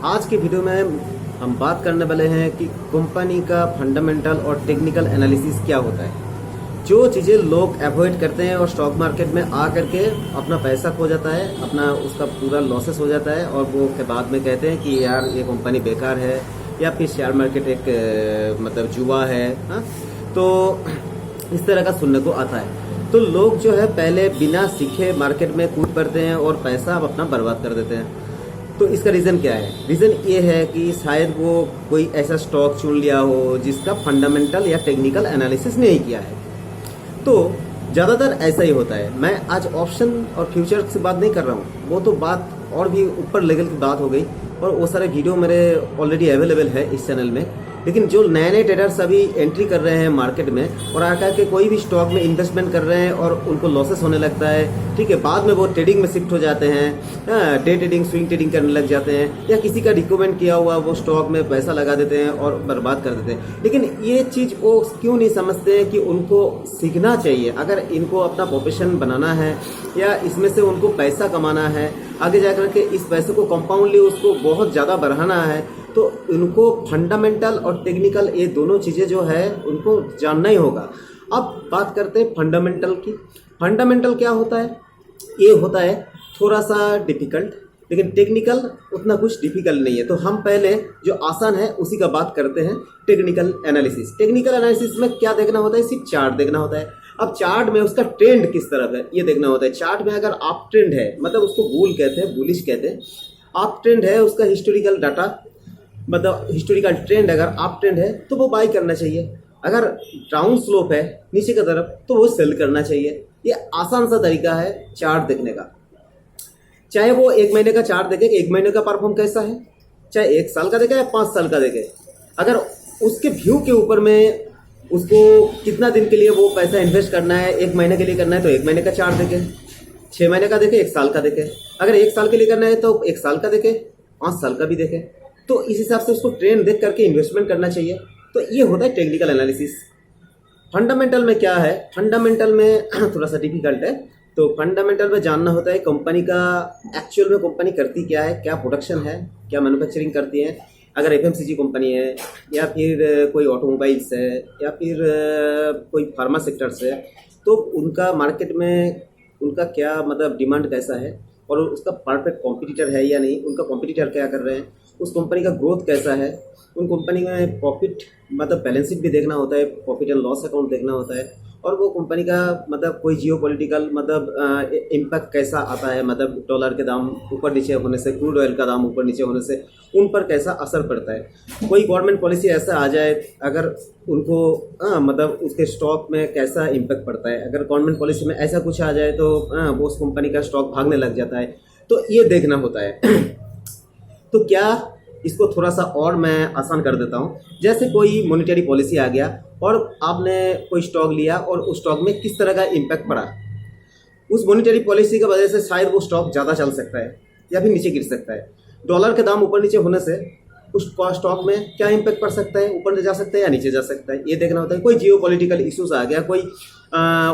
आज की वीडियो में हम बात करने वाले हैं कि कंपनी का फंडामेंटल और टेक्निकल एनालिसिस क्या होता है। जो चीज़ें लोग अवॉइड करते हैं और स्टॉक मार्केट में आ करके अपना पैसा खो जाता है, अपना उसका पूरा लॉसेस हो जाता है और वो के बाद में कहते हैं कि यार ये कंपनी बेकार है या फिर शेयर मार्केट एक मतलब जुआ है। हाँ, तो इस तरह का सुनने को आता है। तो लोग जो है पहले बिना सीखे मार्केट में कूद पड़ते हैं और पैसा अपना बर्बाद कर देते हैं। तो इसका रीज़न क्या है? रीज़न ये है कि शायद वो कोई ऐसा स्टॉक चुन लिया हो जिसका फंडामेंटल या टेक्निकल एनालिसिस नहीं किया है। तो ज़्यादातर ऐसा ही होता है। मैं आज ऑप्शन और फ्यूचर से बात नहीं कर रहा हूँ, वो तो बात और भी ऊपर लेवल की बात हो गई और वो सारे वीडियो मेरे ऑलरेडी अवेलेबल है इस चैनल में। लेकिन जो नए नए ट्रेडर्स अभी एंट्री कर रहे हैं मार्केट में और आकर के कोई भी स्टॉक में इन्वेस्टमेंट कर रहे हैं और उनको लॉसेस होने लगता है, ठीक है, बाद में वो ट्रेडिंग में शिफ्ट हो जाते हैं, डे ट्रेडिंग स्विंग ट्रेडिंग करने लग जाते हैं या किसी का रिकमेंड किया हुआ वो स्टॉक में पैसा लगा देते हैं और बर्बाद कर देते हैं। लेकिन ये चीज़ वो क्यों नहीं समझते हैं कि उनको सीखना चाहिए। अगर इनको अपना प्रोफेशन बनाना है या इसमें से उनको पैसा कमाना है, आगे जाकर के इस पैसे को कंपाउंडली उसको बहुत ज़्यादा बढ़ाना है, तो उनको फंडामेंटल और टेक्निकल ये दोनों चीज़ें जो है उनको जानना ही होगा। अब बात करते हैं फंडामेंटल की। फंडामेंटल क्या होता है? ये होता है थोड़ा सा डिफ़िकल्ट, लेकिन टेक्निकल उतना कुछ डिफ़िकल्ट नहीं है। तो हम पहले जो आसान है उसी का बात करते हैं, टेक्निकल एनालिसिस। टेक्निकल एनालिसिस में क्या देखना होता है? सिर्फ चार्ट देखना होता है। अब चार्ट में उसका ट्रेंड किस तरफ है ये देखना होता है। चार्ट में अगर अप ट्रेंड है, मतलब उसको बुल कहते हैं, बुलिश कहते हैं, अप ट्रेंड है, उसका हिस्टोरिकल डाटा मतलब हिस्टोरिकल ट्रेंड अगर अप ट्रेंड है तो वो बाई करना चाहिए। अगर डाउन स्लोप है नीचे की तरफ तो वो सेल करना चाहिए। ये आसान सा तरीका है चार्ट देखने का। चाहे वो एक महीने का चार्ट देखे, एक महीने का परफॉर्म कैसा है, चाहे एक साल का देखे या 5 साल का देखे, अगर उसके व्यू के ऊपर में उसको कितना दिन के लिए वो पैसा इन्वेस्ट करना है, एक महीने के लिए करना है तो एक महीने का चार्ट देखे, 6 महीने का देखे, 1 साल का देखे। अगर 1 साल के लिए करना है तो 1 साल का देखे, 5 साल का भी देखे। तो इस हिसाब से उसको ट्रेंड देख करके इन्वेस्टमेंट करना चाहिए। तो ये होता है टेक्निकल एनालिसिस। फंडामेंटल में क्या है? फंडामेंटल में थोड़ा सा डिफिकल्ट है। तो फंडामेंटल में जानना होता है कंपनी का एक्चुअल में कंपनी करती क्या है, क्या प्रोडक्शन है, क्या मैन्युफैक्चरिंग करती है। अगर एफएमसीजी कंपनी है या फिर कोई ऑटोमोबाइल्स है या फिर कोई फार्मा सेक्टर्स है, तो उनका मार्केट में उनका क्या मतलब डिमांड कैसा है और उसका परफेक्ट कॉम्पिटिटर है या नहीं, उनका कॉम्पिटिटर क्या कर रहे हैं, उस कंपनी का ग्रोथ कैसा है, उन कंपनी में प्रॉफिट मतलब बैलेंस शीट भी देखना होता है, प्रॉफिट एंड लॉस अकाउंट देखना होता है, और वो कंपनी का मतलब कोई जियो पॉलिटिकल मतलब इम्पैक्ट कैसा आता है, मतलब डॉलर के दाम ऊपर नीचे होने से, क्रूड ऑयल का दाम ऊपर नीचे होने से उन पर कैसा असर पड़ता है। कोई गवर्नमेंट पॉलिसी ऐसा आ जाए अगर उनको मतलब उसके स्टॉक में कैसा इम्पैक्ट पड़ता है। अगर गवर्नमेंट पॉलिसी में ऐसा कुछ आ जाए तो वो उस कंपनी का स्टॉक भागने लग जाता है। तो ये देखना होता है। तो क्या इसको थोड़ा सा और मैं आसान कर देता हूँ। जैसे कोई मॉनेटरी पॉलिसी आ गया और आपने कोई स्टॉक लिया और उस स्टॉक में किस तरह का इम्पैक्ट पड़ा, उस मॉनेटरी पॉलिसी की वजह से शायद वो स्टॉक ज़्यादा चल सकता है या फिर नीचे गिर सकता है। डॉलर के दाम ऊपर नीचे होने से उस स्टॉक में क्या इम्पैक्ट पड़ सकता है, ऊपर जा सकता है या नीचे जा सकता है, ये देखना होता है। कोई जियो पॉलिटिकल इशूज़ आ गया, कोई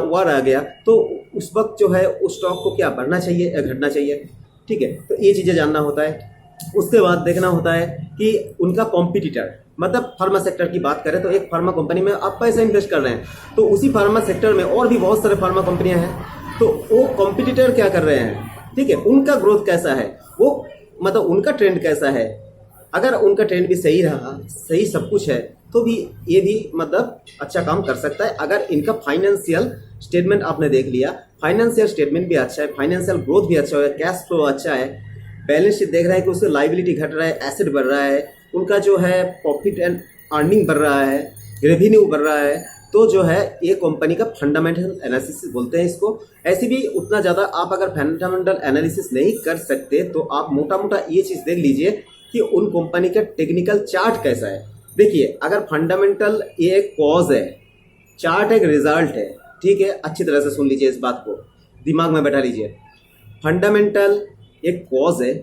वार आ गया, तो उस वक्त जो है उस स्टॉक को क्या बढ़ना चाहिए या घटना चाहिए, ठीक है। तो ये चीज़ें जानना होता है। उसके बाद देखना होता है कि उनका कॉम्पिटिटर, मतलब फार्मा सेक्टर की बात करें तो एक फार्मा कंपनी में आप पैसा इन्वेस्ट कर रहे हैं, तो उसी फार्मा सेक्टर में और भी बहुत सारे फार्मा कंपनियां हैं, तो वो कॉम्पिटिटर क्या कर रहे हैं, ठीक है, उनका ग्रोथ कैसा है, वो मतलब उनका ट्रेंड कैसा है। अगर उनका ट्रेंड भी सही रहा, सही सब कुछ है, तो भी ये भी मतलब अच्छा काम कर सकता है। अगर इनका फाइनेंशियल स्टेटमेंट आपने देख लिया, फाइनेंशियल स्टेटमेंट भी अच्छा है, फाइनेंशियल ग्रोथ भी अच्छा है, कैश फ्लो अच्छा है, बैलेंस शीट देख रहा है कि उससे लाइबिलिटी घट रहा है, एसेट बढ़ रहा है, उनका जो है प्रॉफिट एंड अर्निंग बढ़ रहा है, रेवेन्यू बढ़ रहा है, तो जो है ये कंपनी का फंडामेंटल एनालिसिस बोलते हैं इसको। ऐसे भी उतना ज़्यादा आप अगर फंडामेंटल एनालिसिस नहीं कर सकते तो आप मोटा मोटा ये चीज़ देख लीजिए कि उन कंपनी का टेक्निकल चार्ट कैसा है। देखिए, अगर फंडामेंटल ये एक कॉज है, चार्ट एक रिजल्ट है, ठीक है, अच्छी तरह से सुन लीजिए, इस बात को दिमाग में बैठा लीजिए। फंडामेंटल एक कॉज है,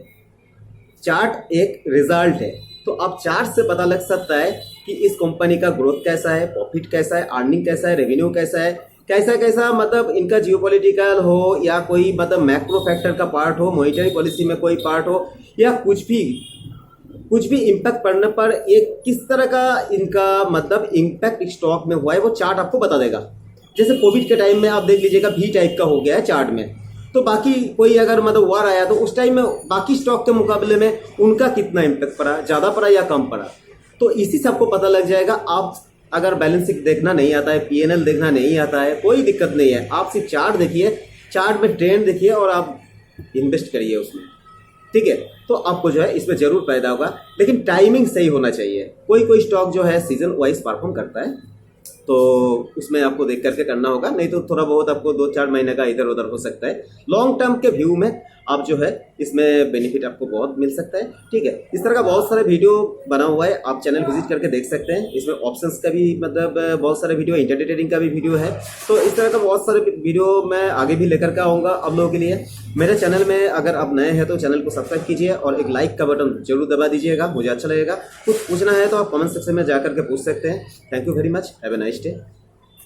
चार्ट एक रिजल्ट है। तो आप चार्ट से पता लग सकता है कि इस कंपनी का ग्रोथ कैसा है, प्रॉफिट कैसा है, अर्निंग कैसा है, रेवेन्यू कैसा है, कैसा कैसा मतलब इनका जियोपॉलिटिकल हो या कोई मतलब मैक्रो फैक्टर का पार्ट हो, मॉनेटरी पॉलिसी में कोई पार्ट हो या कुछ भी कुछ भी इम्पैक्ट पड़ने पर ये किस तरह का इनका मतलब इम्पैक्ट स्टॉक में हुआ है वो चार्ट आपको बता देगा। जैसे कोविड के टाइम में आप देख लीजिएगा भी टाइप का हो गया है चार्ट में, तो बाकी कोई अगर मतलब वार आया तो उस टाइम में बाकी स्टॉक के मुकाबले में उनका कितना इम्पैक्ट पड़ा, ज़्यादा पड़ा या कम पड़ा, तो इसी से आपको पता लग जाएगा। आप अगर बैलेंस शीट देखना नहीं आता है, पीएनएल देखना नहीं आता है, कोई दिक्कत नहीं है, आप सिर्फ चार्ट देखिए, चार्ट में ट्रेंड देखिए और आप इन्वेस्ट करिए उसमें, ठीक है। तो आपको जो है इसमें जरूर फायदा होगा, लेकिन टाइमिंग सही होना चाहिए। कोई कोई स्टॉक जो है सीजन वाइज परफॉर्म करता है, तो उसमें आपको देख करके करना होगा, नहीं तो थोड़ा बहुत आपको 2-4 महीने का इधर उधर हो सकता है। लॉन्ग टर्म के व्यू में आप जो है इसमें बेनिफिट आपको बहुत मिल सकता है, ठीक है। इस तरह का बहुत सारे वीडियो बना हुआ है, आप चैनल विजिट करके देख सकते हैं। इसमें ऑप्शंस का भी मतलब बहुत सारे वीडियो, इंट्राडे ट्रेडिंग का भी वीडियो है। तो इस तरह का बहुत सारे वीडियो मैं आगे भी लेकर के आऊँगा आप लोगों के लिए। मेरे चैनल में अगर आप नए हैं तो चैनल को सब्सक्राइब कीजिए और एक लाइक का बटन जरूर दबा दीजिएगा, मुझे अच्छा लगेगा। कुछ पूछना है तो आप कमेंट सेक्शन में जाकर के पूछ सकते हैं। Thank you very much, have a nice day.